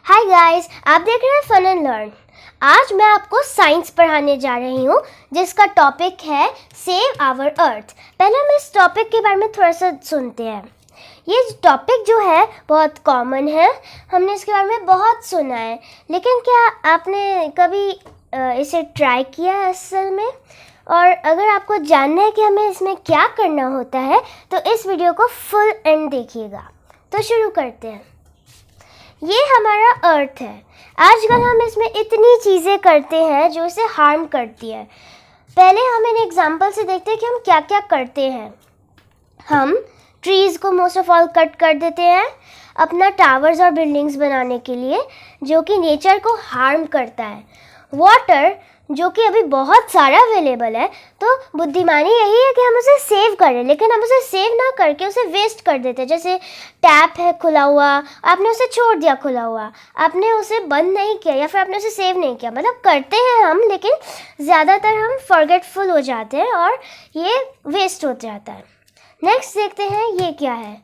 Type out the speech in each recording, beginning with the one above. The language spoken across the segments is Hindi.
हाय गाइस, आप देख रहे हैं फन एंड लर्न। आज मैं आपको साइंस पढ़ाने जा रही हूँ जिसका टॉपिक है सेव आवर अर्थ। पहले हम इस टॉपिक के बारे में थोड़ा सा सुनते हैं। ये टॉपिक जो है बहुत कॉमन है, हमने इसके बारे में बहुत सुना है, लेकिन क्या आपने कभी इसे ट्राई किया है असल में? और अगर आपको जानना है कि हमें इसमें क्या करना होता है तो इस वीडियो को फुल एंड देखिएगा। तो शुरू करते हैं। ये हमारा अर्थ है। आजकल हम इसमें इतनी चीज़ें करते हैं जो इसे हार्म करती है। पहले हम इन एग्जांपल से देखते हैं कि हम क्या क्या करते हैं। हम ट्रीज़ को मोस्ट ऑफ ऑल कट कर देते हैं अपना टावर्स और बिल्डिंग्स बनाने के लिए, जो कि नेचर को हार्म करता है। वाटर जो कि अभी बहुत सारा अवेलेबल है, तो बुद्धिमानी यही है कि हम उसे सेव करें, लेकिन हम उसे सेव ना करके उसे वेस्ट कर देते हैं। जैसे टैप है खुला हुआ, आपने उसे छोड़ दिया खुला हुआ, आपने उसे बंद नहीं किया या फिर आपने उसे सेव नहीं किया। मतलब करते हैं हम, लेकिन ज़्यादातर हम फॉरगेटफुल हो जाते हैं और ये वेस्ट हो जाता है। नेक्स्ट देखते हैं ये क्या है।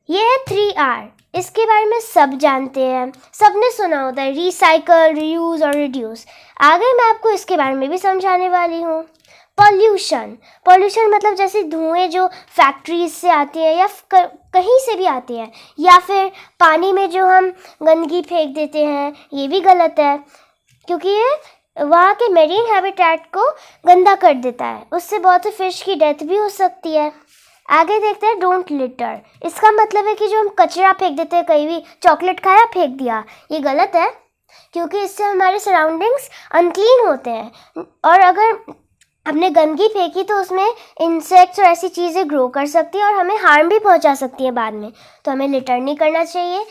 ये है 3R। इसके बारे में सब जानते हैं, सबने सुना होता है, रिसाइकल, रीयूज़ और रिड्यूस। आगे मैं आपको इसके बारे में भी समझाने वाली हूँ। पॉल्यूशन मतलब जैसे धुएं जो फैक्ट्रीज से आती है या कहीं से भी आती है, या फिर पानी में जो हम गंदगी फेंक देते हैं, ये भी गलत है, क्योंकि ये वहाँ के मेरीन हैबिटेट को गंदा कर देता है। उससे बहुत से फिश की डेथ भी हो सकती है। आगे देखते हैं डोंट लिटर। इसका मतलब है कि जो हम कचरा फेंक देते हैं, कहीं भी चॉकलेट खाया फेंक दिया, ये गलत है, क्योंकि इससे हमारे सराउंडिंग्स अनक्लीन होते हैं। और अगर हमने गंदगी फेंकी तो उसमें इंसेक्ट्स और ऐसी चीज़ें ग्रो कर सकती हैं और हमें हार्म भी पहुंचा सकती हैं बाद में, तो हमें लिटर नहीं करना चाहिए।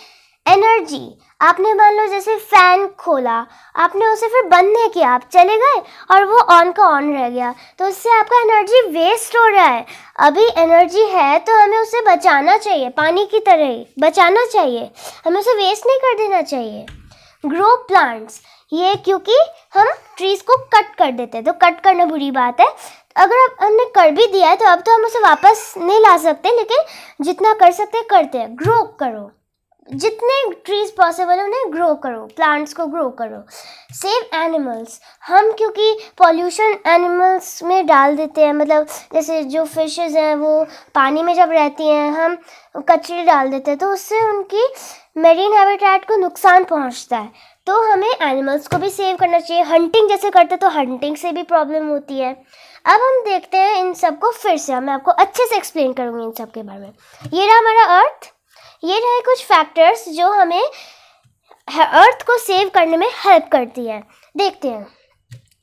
एनर्जी, आपने मान लो जैसे फ़ैन खोला, आपने उसे फिर बंद नहीं किया, आप चले गए और वो ऑन का ऑन रह गया, तो उससे आपका एनर्जी वेस्ट हो रहा है। अभी एनर्जी है तो हमें उसे बचाना चाहिए, पानी की तरह ही बचाना चाहिए, हमें उसे वेस्ट नहीं कर देना चाहिए। ग्रो प्लांट्स, ये क्योंकि हम ट्रीज़ को कट कर देते हैं, तो कट करना बुरी बात है। अगर अब हमने कर भी दिया है तो अब तो हम उसे वापस नहीं ला सकते, लेकिन जितना कर सकते हैं करते हैं। ग्रो करो, जितने ट्रीज पॉसिबल है उन्हें ग्रो करो, प्लांट्स को ग्रो करो। सेव एनिमल्स, हम क्योंकि पॉल्यूशन एनिमल्स में डाल देते हैं, मतलब जैसे जो फिशेस हैं वो पानी में जब रहती हैं हम कचरे डाल देते हैं, तो उससे उनकी मेरीन हैबिटेट को नुकसान पहुंचता है। तो हमें एनिमल्स को भी सेव करना चाहिए। हंटिंग जैसे करते तो हंटिंग से भी प्रॉब्लम होती है। अब हम देखते हैं इन सबको फिर से, मैं आपको अच्छे से एक्सप्लेन करूँगी इन सब के बारे में। ये रहा हमारा अर्थ। ये रहे कुछ फैक्टर्स जो हमें अर्थ को सेव करने में हेल्प करती है। देखते हैं।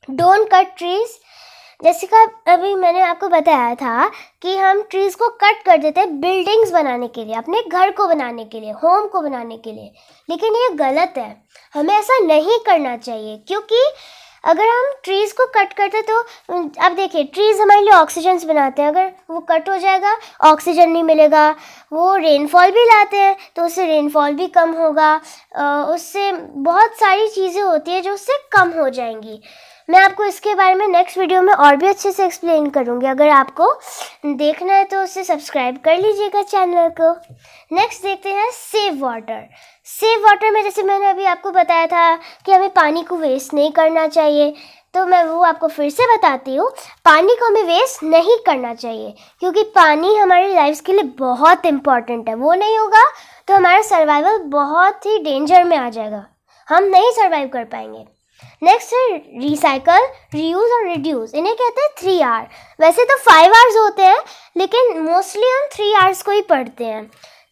डोंट कट ट्रीज, जैसे कि अभी मैंने आपको बताया था कि हम ट्रीज को कट कर देते हैं बिल्डिंग्स बनाने के लिए, अपने घर को बनाने के लिए, होम को बनाने के लिए, लेकिन ये गलत है, हमें ऐसा नहीं करना चाहिए। क्योंकि अगर हम ट्रीज़ को कट करते तो अब देखिए, ट्रीज़ हमारे लिए ऑक्सीजन बनाते हैं, अगर वो कट हो जाएगा ऑक्सीजन नहीं मिलेगा। वो रेनफॉल भी लाते हैं तो उससे रेनफॉल भी कम होगा, उससे बहुत सारी चीज़ें होती है जो उससे कम हो जाएंगी। मैं आपको इसके बारे में नेक्स्ट वीडियो में और भी अच्छे से एक्सप्लेन करूँगी। अगर आपको देखना है तो उसे सब्सक्राइब कर लीजिएगा चैनल को। नेक्स्ट देखते हैं सेव वाटर। सेव वाटर में जैसे मैंने अभी आपको बताया था कि हमें पानी को वेस्ट नहीं करना चाहिए, तो मैं वो आपको फिर से बताती हूँ। पानी को हमें वेस्ट नहीं करना चाहिए, क्योंकि पानी हमारी लाइफ के लिए बहुत इम्पॉर्टेंट है। वो नहीं होगा तो हमारा सर्वाइवल बहुत ही डेंजर में आ जाएगा, हम नहीं सर्वाइव कर पाएंगे। नेक्स्ट है रिसाइकल, रीयूज़ और रिड्यूस। इन्हें कहते हैं 3R। वैसे तो 5 Rs होते हैं, लेकिन मोस्टली हम 3 Rs को ही पढ़ते हैं।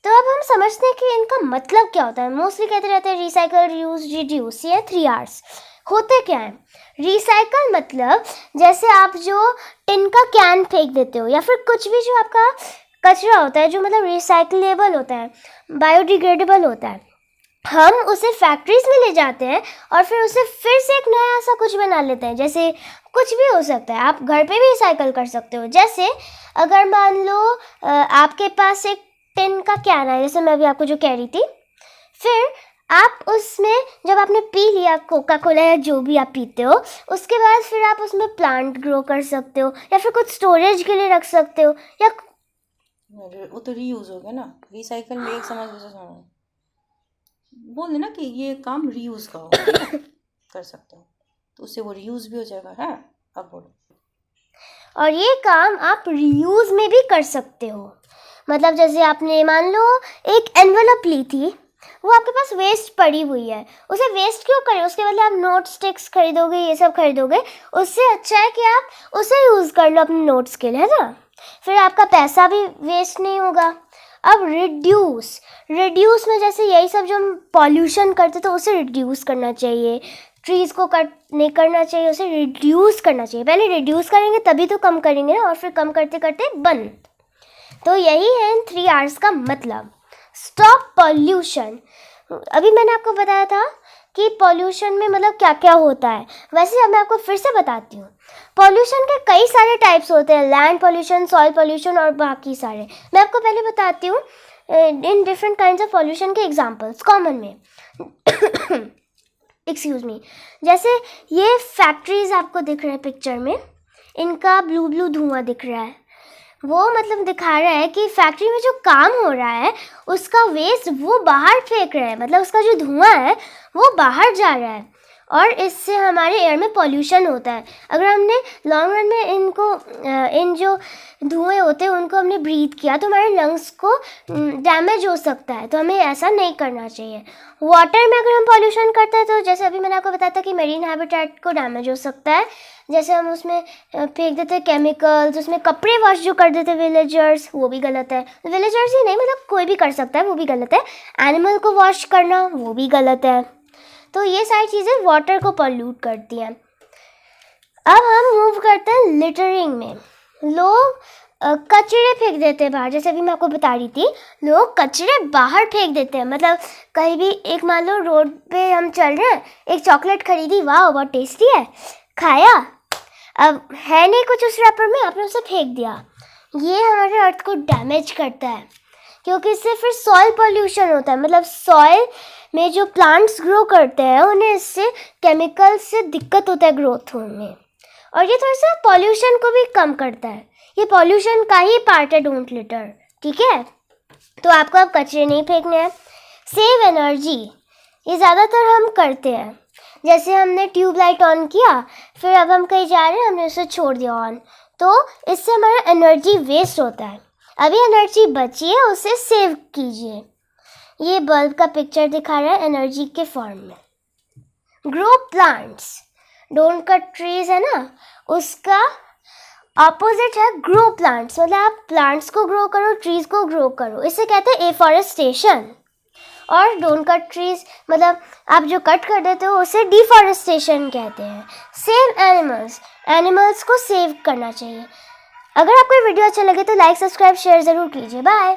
तो अब हम समझते हैं कि इनका मतलब क्या होता है। मोस्टली कहते रहते हैं रिसाइकल, रीयूज़, रिड्यूस, ये 3 Rs। होते क्या है? रिसाइकल मतलब जैसे आप जो टिन का कैन फेंक देते हो, या फिर कुछ भी जो आपका कचरा होता है जो मतलब रिसाइकलेबल होता है, बायोडिग्रेडेबल होता है, हम उसे फैक्ट्रीज में ले जाते हैं और फिर उसे फिर से एक नया सा कुछ बना लेते हैं। जैसे कुछ भी हो सकता है, आप घर पे भी रिसाइकल कर सकते हो। जैसे अगर मान लो आपके पास एक टिन का कैन है, जैसे मैं अभी आपको जो कह रही थी, फिर आप उसमें जब आपने पी लिया कोका कोला या जो भी आप पीते हो, उसके बाद फिर आप उसमें प्लांट ग्रो कर सकते हो, या फिर कुछ स्टोरेज के लिए रख सकते हो, या वो तो रीयूज हो गया ना, रिसाइकल में एक समझ से समझ। बोल देना कि ये काम रीयूज का होगा, ठीक है? कर सकते हो, तो उससे वो रीयूज भी हो जाएगा। है, अब बोलो। और ये काम आप रीयूज में भी कर सकते हो। मतलब जैसे आपने मान लो एक एनवेलप ली थी, वो आपके पास वेस्ट पड़ी हुई है, उसे वेस्ट क्यों करें? उसके बदले आप नोट स्टिक्स खरीदोगे, ये सब खरीदोगे, उससे अच्छा है कि आप उसे यूज़ कर लो अपने नोट्स के लिए, है ना? फिर आपका पैसा भी वेस्ट नहीं होगा। अब रिड्यूस में जैसे यही सब जो हम पॉल्यूशन करते तो उसे रिड्यूस करना चाहिए, ट्रीज़ को कट नहीं करना चाहिए, उसे रिड्यूस करना चाहिए। पहले रिड्यूस करेंगे तभी तो कम करेंगे ना, और फिर कम करते करते बंद। तो यही है इन 3 R's का मतलब। Stop pollution. अभी मैंने आपको बताया था कि पॉल्यूशन में मतलब क्या क्या होता है, वैसे अब मैं आपको फिर से बताती हूँ। पॉल्यूशन के कई सारे टाइप्स होते हैं, लैंड पॉल्यूशन, सॉइल पॉल्यूशन और बाकी सारे। मैं आपको पहले बताती हूँ in different kinds of pollution के एग्जांपल्स कॉमन में। एक्सक्यूज मी, जैसे ये फैक्ट्रीज आपको दिख रहा है पिक्चर में, इनका ब्लू ब्लू धुआं दिख रहा है, वो मतलब दिखा रहा है कि फैक्ट्री में जो काम हो रहा है उसका वेस्ट वो बाहर फेंक रहे हैं, मतलब उसका जो धुआं है वो बाहर जा रहा है, और इससे हमारे एयर में पॉल्यूशन होता है। अगर हमने लॉन्ग रन में इन जो धुएं होते हैं उनको हमने ब्रीथ किया तो हमारे लंग्स को डैमेज हो सकता है, तो हमें ऐसा नहीं करना चाहिए। वाटर में अगर हम पॉल्यूशन करते हैं तो जैसे अभी मैंने आपको बताया था कि मेरीन हैबिटेट को डैमेज हो सकता है, जैसे हम उसमें फेंक देते हैं केमिकल्स, उसमें कपड़े वॉश जो कर देते हैं विलेजर्स, वो भी गलत है। विलेजर्स ही नहीं, मतलब कोई भी कर सकता है, वो भी गलत है। एनिमल को वॉश करना वो भी गलत है। तो ये सारी चीज़ें वाटर को पॉल्यूट करती हैं। अब हम मूव करते हैं लिटरिंग में। लोग कचरे फेंक देते हैं बाहर, जैसे अभी मैं आपको बता रही थी, लोग कचरे बाहर फेंक देते हैं। मतलब कहीं भी एक मान लो रोड पे हम चल रहे हैं, एक चॉकलेट खरीदी, वाह बहुत टेस्टी है, खाया, अब है नहीं कुछ उस रैपर में, आपने उसे फेंक दिया। ये हमारे अर्थ को डैमेज करता है, क्योंकि इससे फिर सॉइल पॉल्यूशन होता है। मतलब सॉइल में जो प्लांट्स ग्रो करते हैं उन्हें इससे केमिकल से दिक्कत होता है ग्रोथ में, और ये थोड़ा सा पॉल्यूशन को भी कम करता है। ये पॉल्यूशन का ही पार्ट है, डोंट लिटर, ठीक है? तो आपको अब कचरे नहीं फेंकने हैं। सेव एनर्जी, ये ज़्यादातर हम करते हैं। जैसे हमने ट्यूबलाइट ऑन किया, फिर अब हम कहीं जा रहे हैं, हमने उसे छोड़ दिया ऑन, तो इससे हमारा एनर्जी वेस्ट होता है। अभी एनर्जी बची है, उसे सेव कीजिए। ये बल्ब का पिक्चर दिखा रहा है एनर्जी के फॉर्म में। Grow plants, don't cut trees है ना, उसका ऑपोजिट है ग्रो प्लांट्स। मतलब आप प्लांट्स को ग्रो करो, ट्रीज को ग्रो करो, इसे कहते हैं एफॉरेस्टेशन। और डोंट कट ट्रीज मतलब आप जो कट कर देते हो उसे डिफॉरेस्टेशन कहते हैं। सेव एनिमल्स, एनिमल्स को सेव करना चाहिए। अगर आपको वीडियो अच्छा लगे तो लाइक, सब्सक्राइब, शेयर ज़रूर कीजिए। बाय।